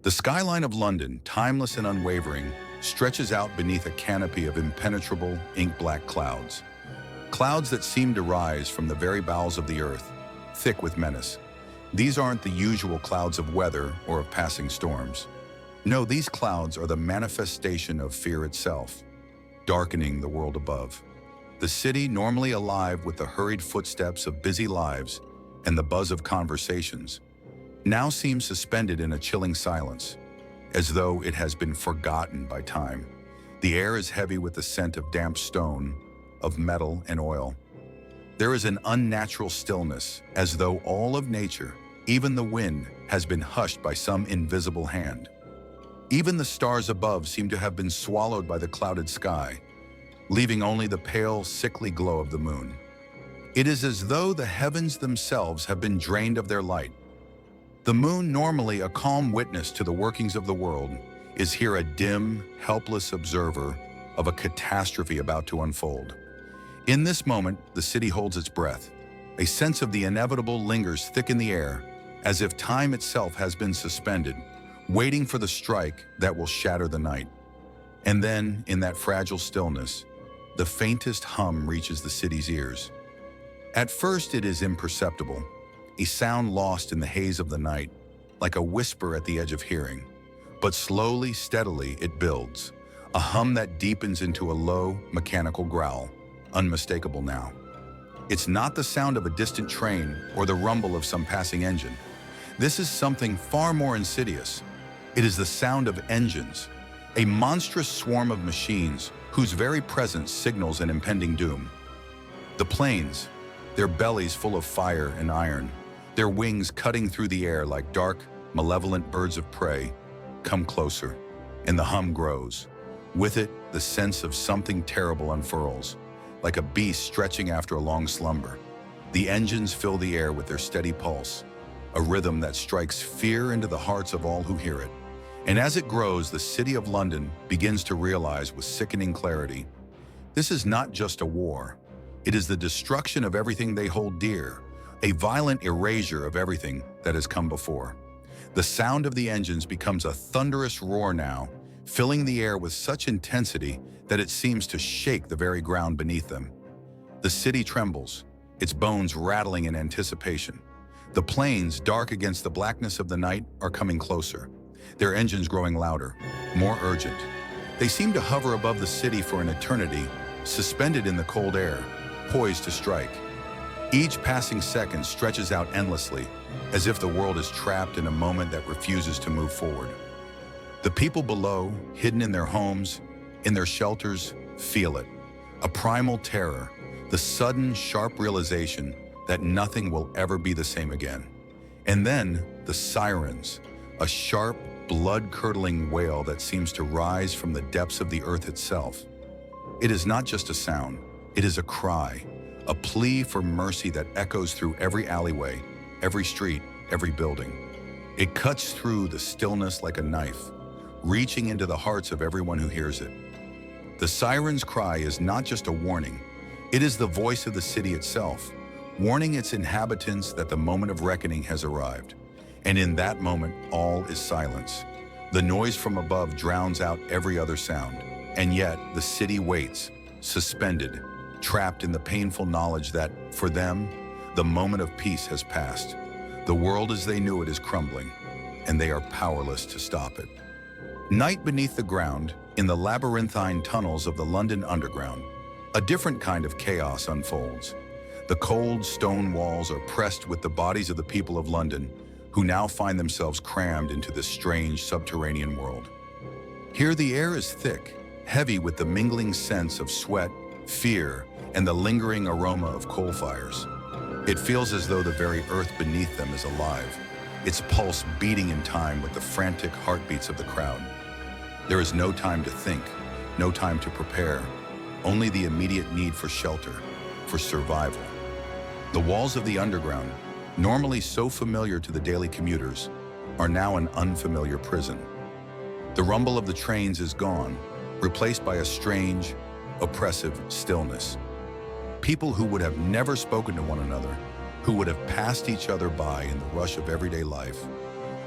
The skyline of London, timeless and unwavering, stretches out beneath a canopy of impenetrable, ink-black clouds. Clouds that seem to rise from the very bowels of the earth, thick with menace. These aren't the usual clouds of weather or of passing storms. No, these clouds are the manifestation of fear itself, darkening the world above. The city, normally alive with the hurried footsteps of busy lives and the buzz of conversations, now seems suspended in a chilling silence, as though it has been forgotten by time. The air is heavy with the scent of damp stone, of metal and oil. There is an unnatural stillness, as though all of nature, even the wind, has been hushed by some invisible hand. Even the stars above seem to have been swallowed by the clouded sky, leaving only the pale, sickly glow of the moon. It is as though the heavens themselves have been drained of their light. The moon, normally a calm witness to the workings of the world, is here a dim, helpless observer of a catastrophe about to unfold. In this moment, the city holds its breath. A sense of the inevitable lingers thick in the air, as if time itself has been suspended, waiting for the strike that will shatter the night. And then, in that fragile stillness, the faintest hum reaches the city's ears. At first, it is imperceptible, a sound lost in the haze of the night, like a whisper at the edge of hearing. But slowly, steadily, it builds, a hum that deepens into a low, mechanical growl, unmistakable now. It's not the sound of a distant train or the rumble of some passing engine. This is something far more insidious. It is the sound of engines, a monstrous swarm of machines whose very presence signals an impending doom. The planes, their bellies full of fire and iron, their wings cutting through the air like dark, malevolent birds of prey, come closer, and the hum grows. With it, the sense of something terrible unfurls, like a beast stretching after a long slumber. The engines fill the air with their steady pulse, a rhythm that strikes fear into the hearts of all who hear it. And as it grows, the city of London begins to realize with sickening clarity, this is not just a war. It is the destruction of everything they hold dear, a violent erasure of everything that has come before. The sound of the engines becomes a thunderous roar now, filling the air with such intensity that it seems to shake the very ground beneath them. The city trembles, its bones rattling in anticipation. The planes, dark against the blackness of the night, are coming closer, their engines growing louder, more urgent. They seem to hover above the city for an eternity, suspended in the cold air, poised to strike. Each passing second stretches out endlessly, as if the world is trapped in a moment that refuses to move forward. The people below, hidden in their homes, in their shelters, feel it. A primal terror, the sudden, sharp realization that nothing will ever be the same again. And then, the sirens, a sharp, blood-curdling wail that seems to rise from the depths of the earth itself. It is not just a sound, it is a cry, a plea for mercy that echoes through every alleyway, every street, every building. It cuts through the stillness like a knife, reaching into the hearts of everyone who hears it. The siren's cry is not just a warning, it is the voice of the city itself, warning its inhabitants that the moment of reckoning has arrived. And in that moment, all is silence. The noise from above drowns out every other sound, and yet the city waits, suspended, trapped in the painful knowledge that, for them, the moment of peace has passed. The world as they knew it is crumbling, and they are powerless to stop it. Night beneath the ground, in the labyrinthine tunnels of the London Underground, a different kind of chaos unfolds. The cold stone walls are pressed with the bodies of the people of London, who now find themselves crammed into this strange subterranean world. Here the air is thick, heavy with the mingling sense of sweat, fear, and the lingering aroma of coal fires. It feels as though the very earth beneath them is alive, its pulse beating in time with the frantic heartbeats of the crowd. There is no time to think, no time to prepare, only the immediate need for shelter, for survival. The walls of the underground, normally so familiar to the daily commuters, are now an unfamiliar prison. The rumble of the trains is gone, replaced by a strange, oppressive stillness. People who would have never spoken to one another, who would have passed each other by in the rush of everyday life,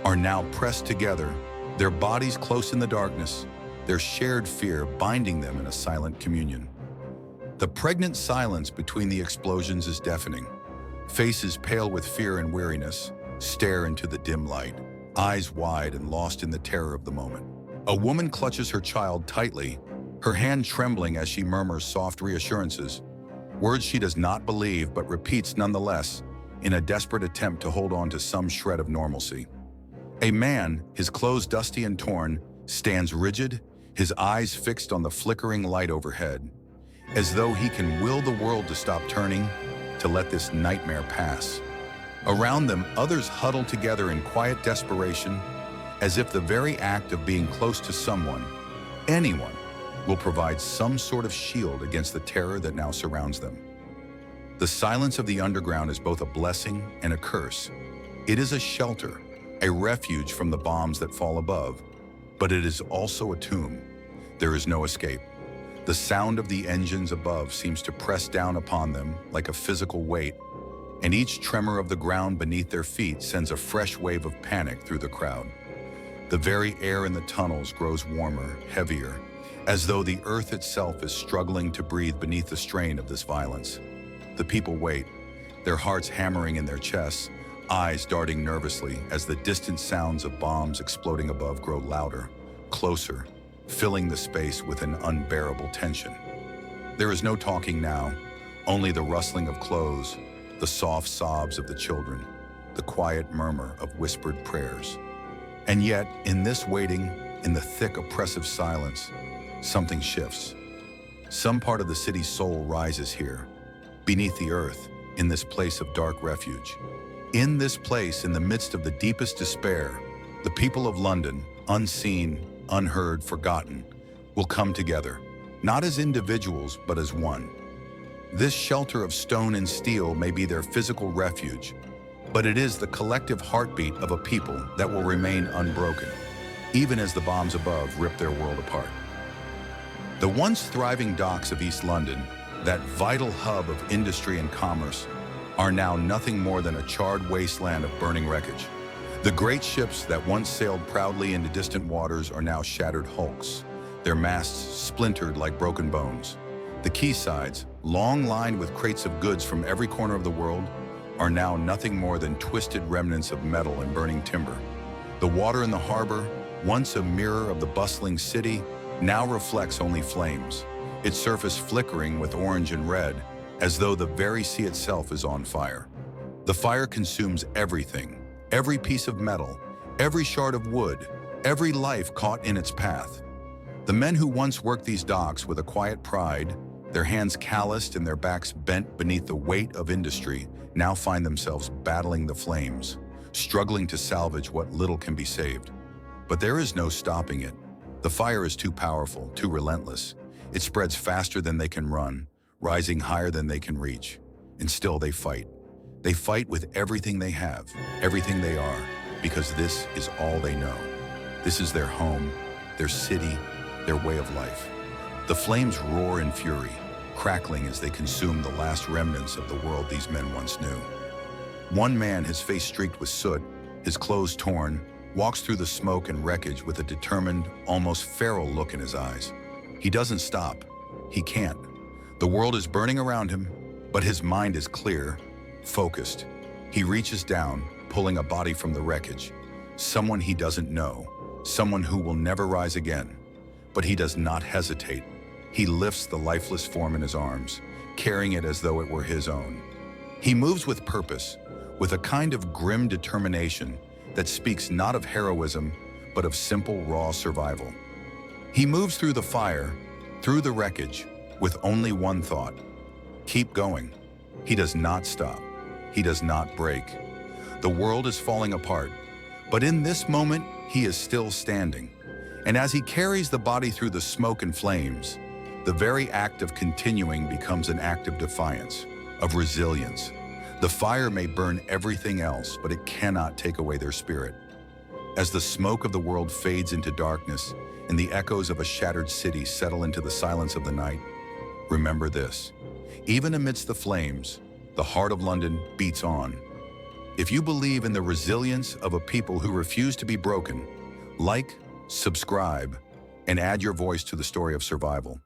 are now pressed together, their bodies close in the darkness, their shared fear binding them in a silent communion. The pregnant silence between the explosions is deafening. Faces pale with fear and weariness stare into the dim light, eyes wide and lost in the terror of the moment. A woman clutches her child tightly, her hand trembling as she murmurs soft reassurances, words she does not believe but repeats nonetheless in a desperate attempt to hold on to some shred of normalcy. A man, his clothes dusty and torn, stands rigid, his eyes fixed on the flickering light overhead, as though he can will the world to stop turning, to let this nightmare pass. Around them, others huddle together in quiet desperation, as if the very act of being close to someone, anyone, will provide some sort of shield against the terror that now surrounds them. The silence of the underground is both a blessing and a curse. It is a shelter, a refuge from the bombs that fall above, but it is also a tomb. There is no escape. The sound of the engines above seems to press down upon them like a physical weight, and each tremor of the ground beneath their feet sends a fresh wave of panic through the crowd. The very air in the tunnels grows warmer, heavier, as though the earth itself is struggling to breathe beneath the strain of this violence. The people wait, their hearts hammering in their chests, eyes darting nervously as the distant sounds of bombs exploding above grow louder, closer, filling the space with an unbearable tension. There is no talking now, only the rustling of clothes, the soft sobs of the children, the quiet murmur of whispered prayers. And yet, in this waiting, in the thick, oppressive silence, something shifts. Some part of the city's soul rises here, beneath the earth, in this place of dark refuge. In this place, in the midst of the deepest despair, the people of London, unseen, unheard, forgotten, will come together, not as individuals, but as one. This shelter of stone and steel may be their physical refuge, but it is the collective heartbeat of a people that will remain unbroken, even as the bombs above rip their world apart. The once thriving docks of East London, that vital hub of industry and commerce, are now nothing more than a charred wasteland of burning wreckage. The great ships that once sailed proudly into distant waters are now shattered hulks, their masts splintered like broken bones. The quaysides, long lined with crates of goods from every corner of the world, are now nothing more than twisted remnants of metal and burning timber. The water in the harbor, once a mirror of the bustling city, now reflects only flames, its surface flickering with orange and red, as though the very sea itself is on fire. The fire consumes everything, every piece of metal, every shard of wood, every life caught in its path. The men who once worked these docks with a quiet pride, their hands calloused and their backs bent beneath the weight of industry, now find themselves battling the flames, struggling to salvage what little can be saved. But there is no stopping it. The fire is too powerful, too relentless. It spreads faster than they can run, rising higher than they can reach. And still they fight. They fight with everything they have, everything they are, because this is all they know. This is their home, their city, their way of life. The flames roar in fury, crackling as they consume the last remnants of the world these men once knew. One man, his face streaked with soot, his clothes torn, walks through the smoke and wreckage with a determined, almost feral look in his eyes. He doesn't stop. He can't. The world is burning around him, but his mind is clear, focused. He reaches down, pulling a body from the wreckage. Someone he doesn't know, someone who will never rise again. But he does not hesitate. He lifts the lifeless form in his arms, carrying it as though it were his own. He moves with purpose, with a kind of grim determination that speaks not of heroism, but of simple, raw survival. He moves through the fire, through the wreckage, with only one thought: keep going. He does not stop. He does not break. The world is falling apart, but in this moment, he is still standing. And as he carries the body through the smoke and flames, the very act of continuing becomes an act of defiance, of resilience. The fire may burn everything else, but it cannot take away their spirit. As the smoke of the world fades into darkness and the echoes of a shattered city settle into the silence of the night, remember this: even amidst the flames, the heart of London beats on. If you believe in the resilience of a people who refuse to be broken, like subscribe, and add your voice to the story of survival.